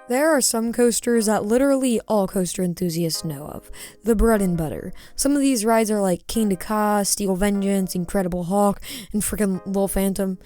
There are some coasters that literally all coaster enthusiasts know of, the bread and butter. Some of these rides are like King Ka, Steel Vengeance, Incredible Hulk, and freaking Lil Phantom.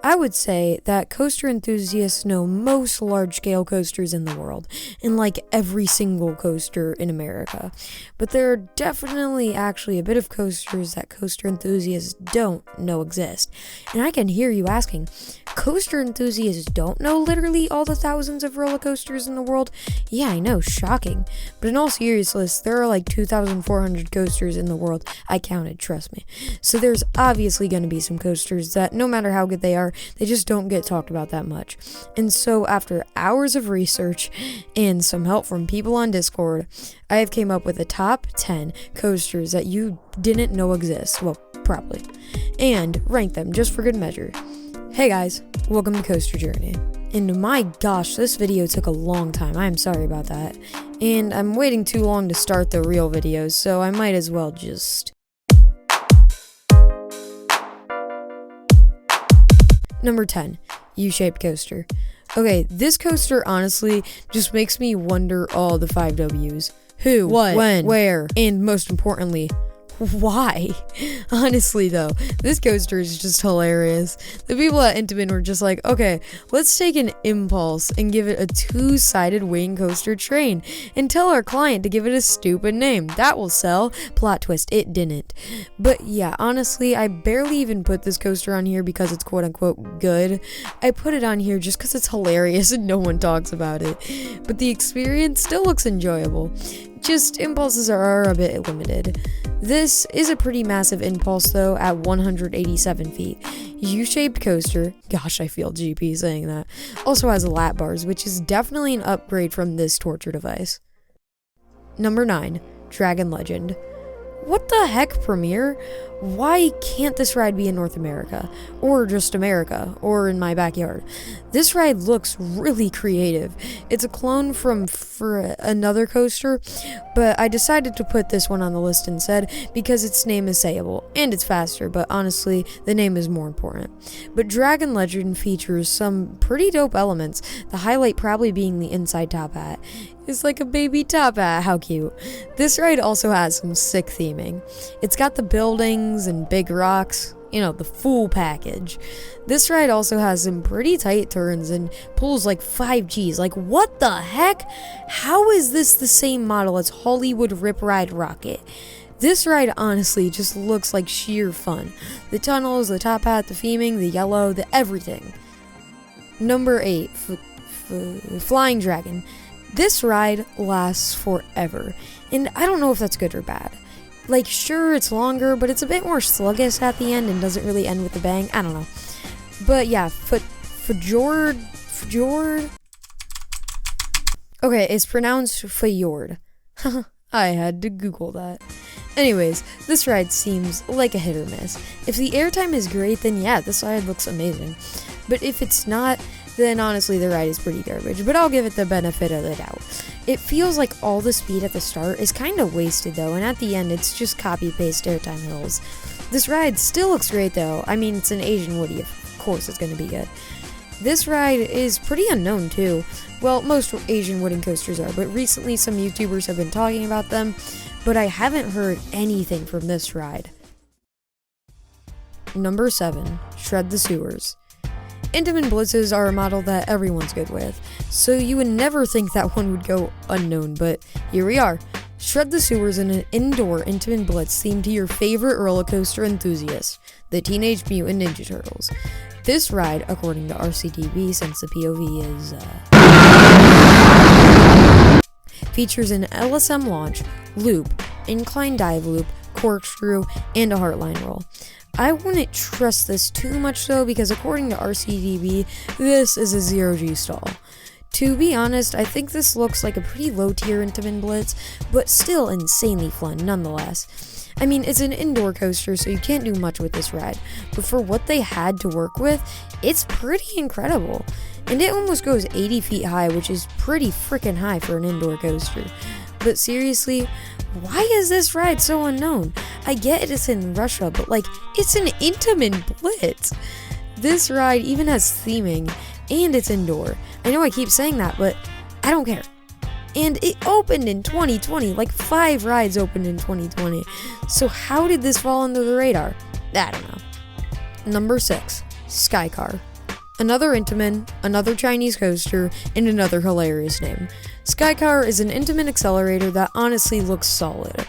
I would say that coaster enthusiasts know most large-scale coasters in the world, and like every single coaster in America. But there are definitely actually a bit of coasters that coaster enthusiasts don't know exist. And I can hear you asking, coaster enthusiasts don't know literally all the thousands of roller coasters in the world? Yeah, I know, shocking. But in all seriousness, there are like 2,400 coasters in the world. I counted, trust me. So there's obviously going to be some coasters that, no matter how good they are, they just don't get talked about that much. And so after hours of research and some help from people on Discord, I have came up with a top 10 coasters that you didn't know exist. Well, probably. And rank them just for good measure. Hey guys, welcome to Coaster Journey. And my gosh, this video took a long time. I'm sorry about that. And I'm waiting too long to start the real videos, so I might as well just... Number 10, Ushaped Coaster. Okay, this coaster honestly just makes me wonder all the 5 W's. Who, what, when, where, and most importantly, why? Honestly though, this coaster is just hilarious. The people at Intamin were just like, okay, let's take an impulse and give it a 2-sided wing coaster train and tell our client to give it a stupid name. That will sell. Plot twist, it didn't. But yeah, honestly, I barely even put this coaster on here because it's quote unquote good. I put it on here just because it's hilarious and no one talks about it. But the experience still looks enjoyable. Just impulses are a bit limited. This is a pretty massive impulse though at 187 feet. U-shaped coaster, gosh I feel GP saying that, also has lap bars, which is definitely an upgrade from this torture device. Number 9, Dragon Legend. What the heck, Premiere? Why can't this ride be in North America? Or just America? Or in my backyard? This ride looks really creative. It's a clone for another coaster, but I decided to put this one on the list instead because its name is sayable, and it's faster, but honestly, the name is more important. But Dragon Legend features some pretty dope elements, the highlight probably being the inside top hat. It's like a baby top hat, how cute. This ride also has some sick theming. It's got the buildings and big rocks, you know, the full package. This ride also has some pretty tight turns and pulls like 5 Gs. Like, what the heck? How is this the same model as Hollywood Rip Ride Rocket? This ride honestly just looks like sheer fun. The tunnels, the top hat, the theming, the yellow, the everything. Number 8, Flying Dragon. This ride lasts forever, and I don't know if that's good or bad. Like, sure, it's longer, but it's a bit more sluggish at the end and doesn't really end with a bang. I don't know. But yeah, Fjord. Okay, it's pronounced Fjord. I had to Google that. Anyways, this ride seems like a hit or miss. If the airtime is great, then yeah, this ride looks amazing. But if it's not, then honestly the ride is pretty garbage, but I'll give it the benefit of the doubt. It feels like all the speed at the start is kind of wasted though, and at the end it's just copy-paste airtime hills. This ride still looks great though. I mean, it's an Asian Woody, of course it's going to be good. This ride is pretty unknown too. Well, most Asian wooden coasters are, but recently some YouTubers have been talking about them, but I haven't heard anything from this ride. Number 7, Shred the Sewers. Intamin Blitzes are a model that everyone's good with, so you would never think that one would go unknown, but here we are. Shred the Sewers in an indoor Intamin Blitz themed to your favorite roller coaster enthusiast, the Teenage Mutant Ninja Turtles. This ride, according to RCTV, since the POV is features an LSM launch, loop, incline dive loop, corkscrew, and a heartline roll. I wouldn't trust this too much though, because according to RCDB, this is a 0G stall. To be honest, I think this looks like a pretty low tier Intamin Blitz, but still insanely fun nonetheless. I mean, it's an indoor coaster, so you can't do much with this ride, but for what they had to work with, it's pretty incredible. And it almost goes 80 feet high, which is pretty freaking high for an indoor coaster. But seriously, why is this ride so unknown? I get it's in Russia, but like, it's an Intamin Blitz. This ride even has theming, and it's indoor. I know I keep saying that, but I don't care. And it opened in 2020, like 5 rides opened in 2020. So how did this fall under the radar? I don't know. Number 6, Skycar. Another Intamin, another Chinese coaster, and another hilarious name. Skycar is an Intamin accelerator that honestly looks solid.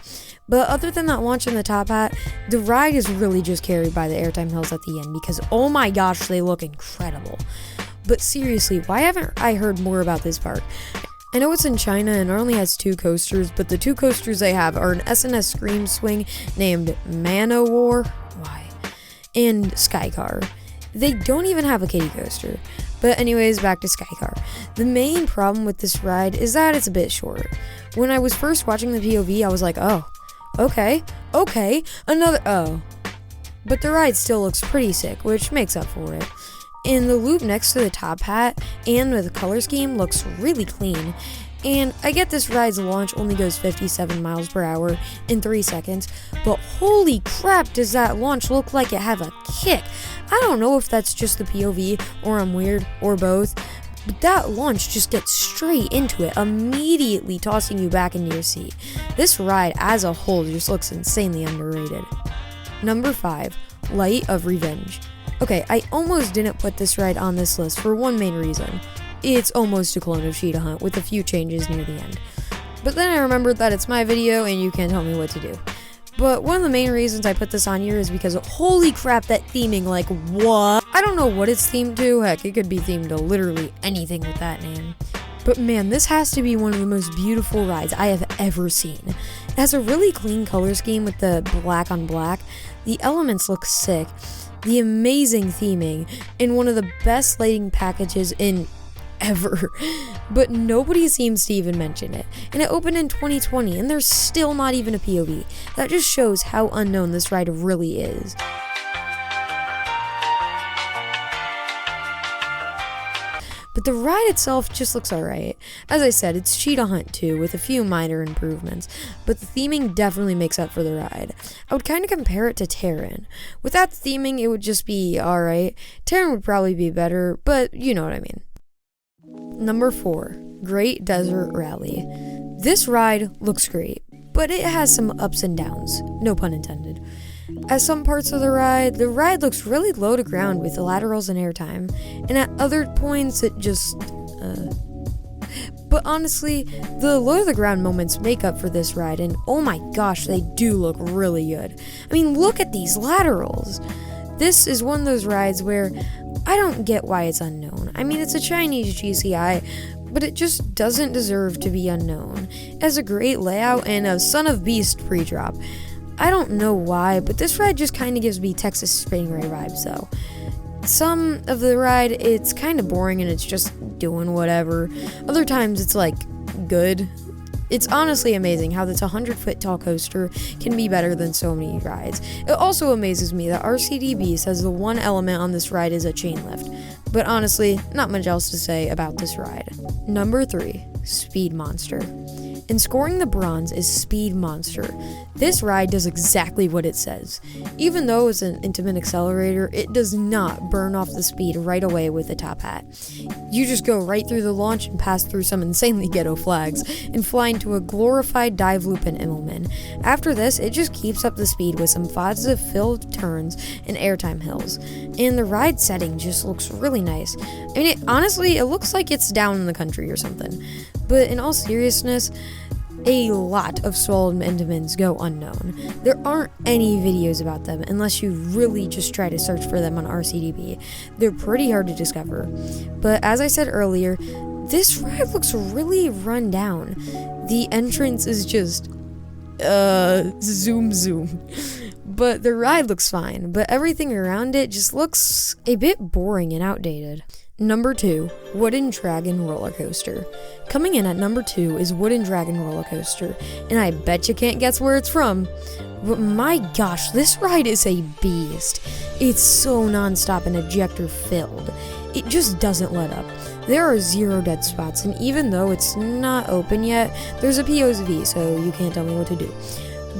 But other than that launch in the top hat, the ride is really just carried by the airtime hills at the end because oh my gosh, they look incredible. But seriously, why haven't I heard more about this park? I know it's in China and it only has 2 coasters, but the 2 coasters they have are an S&S Scream Swing named Manowar, why? And Skycar. They don't even have a kiddie coaster. But anyways, back to Skycar. The main problem with this ride is that it's a bit short. When I was first watching the POV, I was like, oh, okay, another, oh. But the ride still looks pretty sick, which makes up for it. And the loop next to the top hat and the color scheme looks really clean. And I get this ride's launch only goes 57 miles per hour in 3 seconds, but holy crap does that launch look like it have a kick. I don't know if that's just the POV or I'm weird or both, but that launch just gets straight into it, immediately tossing you back into your seat. This ride as a whole just looks insanely underrated. Number 5, Light of Revenge. Okay, I almost didn't put this ride on this list for one main reason. It's almost a clone of Cheetah Hunt with a few changes near the end. But then I remembered that it's my video and you can't tell me what to do. But one of the main reasons I put this on here is because holy crap, that theming, like what? I don't know what it's themed to, heck, it could be themed to literally anything with that name. But man, this has to be one of the most beautiful rides I have ever seen. It has a really clean color scheme with the black on black. The elements look sick. The amazing theming, and one of the best lighting packages in ever. But nobody seems to even mention it. And it opened in 2020, and there's still not even a POV. That just shows how unknown this ride really is. But the ride itself just looks alright. As I said, it's Cheetah Hunt 2 with a few minor improvements, but the theming definitely makes up for the ride. I would kind of compare it to Terran. Without the theming, it would just be alright. Terran would probably be better, but you know what I mean. Number 4, Great Desert Rally. This ride looks great, but it has some ups and downs, no pun intended. At some parts of the ride looks really low to ground with the laterals and airtime, and at other points it just, But honestly, the low to the ground moments make up for this ride, and oh my gosh, they do look really good. I mean, look at these laterals! This is one of those rides where I don't get why it's unknown. I mean, it's a Chinese GCI, but it just doesn't deserve to be unknown. It has a great layout and a Son of Beast pre-drop. I don't know why, but this ride just kind of gives me Texas Spring Ray vibes, though. Some of the ride, it's kind of boring and it's just doing whatever. Other times, it's like, good. It's honestly amazing how this 100-foot tall coaster can be better than so many rides. It also amazes me that RCDB says the one element on this ride is a chain lift. But honestly, not much else to say about this ride. Number 3, Speed Monster. And scoring the bronze is Speed Monster. This ride does exactly what it says. Even though it's an Intamin accelerator, it does not burn off the speed right away with the top hat. You just go right through the launch and pass through some insanely ghetto flags and fly into a glorified dive loop in Immelman. After this, it just keeps up the speed with some positive filled turns and airtime hills. And the ride setting just looks really nice. I mean, honestly, it looks like it's down in the country or something. But in all seriousness, a lot of stolen Intamins go unknown. There aren't any videos about them unless you really just try to search for them on RCDB. They're pretty hard to discover. But as I said earlier, this ride looks really run down. The entrance is just, zoom. But the ride looks fine, but everything around it just looks a bit boring and outdated. Number 2, Wooden Dragon Roller Coaster. Coming in at number 2 is Wooden Dragon Roller Coaster, and I bet you can't guess where it's from. But my gosh, this ride is a beast. It's so non-stop and ejector filled. It just doesn't let up. There are 0 dead spots, and even though it's not open yet, there's a POV, so you can't tell me what to do.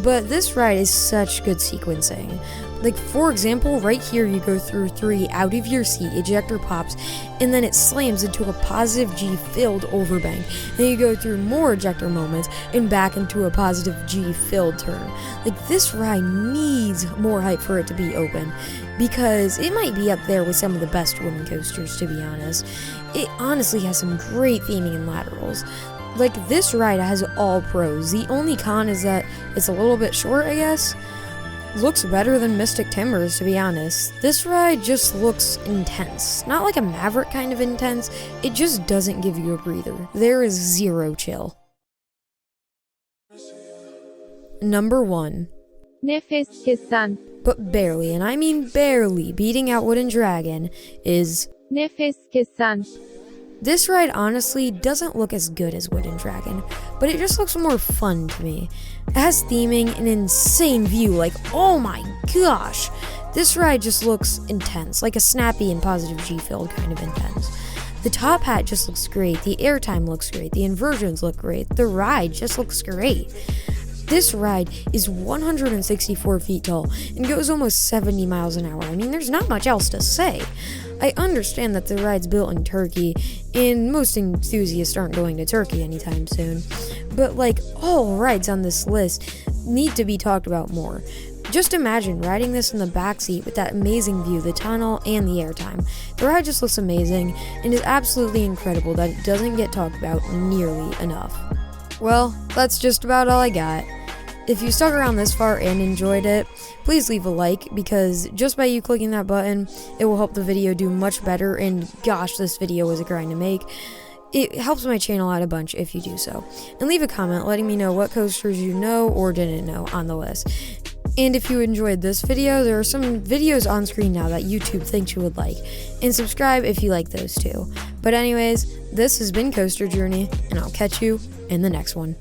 But this ride is such good sequencing. Like, for example, right here you go through 3 out of your seat, ejector pops, and then it slams into a positive G filled overbank. Then you go through more ejector moments and back into a positive G filled turn. Like, this ride needs more hype for it to be open, because it might be up there with some of the best wooden coasters, to be honest. It honestly has some great theming and laterals. Like, this ride has all pros. The only con is that it's a little bit short, I guess. Looks better than Mystic Timbers, to be honest. This ride just looks intense. Not like a Maverick kind of intense, it just doesn't give you a breather. There is zero chill. Number 1. Nefes kesen. But barely, and I mean barely, beating out Wooden Dragon is Nefes kesen. This ride honestly doesn't look as good as Wooden Dragon, but it just looks more fun to me. It has theming, an insane view, like, oh my gosh! This ride just looks intense, like a snappy and positive G-filled kind of intense. The top hat just looks great, the airtime looks great, the inversions look great, the ride just looks great. This ride is 164 feet tall and goes almost 70 miles an hour. I mean, there's not much else to say. I understand that the ride's built in Turkey, and most enthusiasts aren't going to Turkey anytime soon, but like, all rides on this list need to be talked about more. Just imagine riding this in the backseat with that amazing view, the tunnel, and the airtime. The ride just looks amazing, and is absolutely incredible that it doesn't get talked about nearly enough. Well, that's just about all I got. If you stuck around this far and enjoyed it, please leave a like, because just by you clicking that button, it will help the video do much better, and gosh, this video was a grind to make. It helps my channel out a bunch if you do so. And leave a comment letting me know what coasters you know or didn't know on the list. And if you enjoyed this video, there are some videos on screen now that YouTube thinks you would like. And subscribe if you like those too. But anyways, this has been Coaster Journey, and I'll catch you in the next one.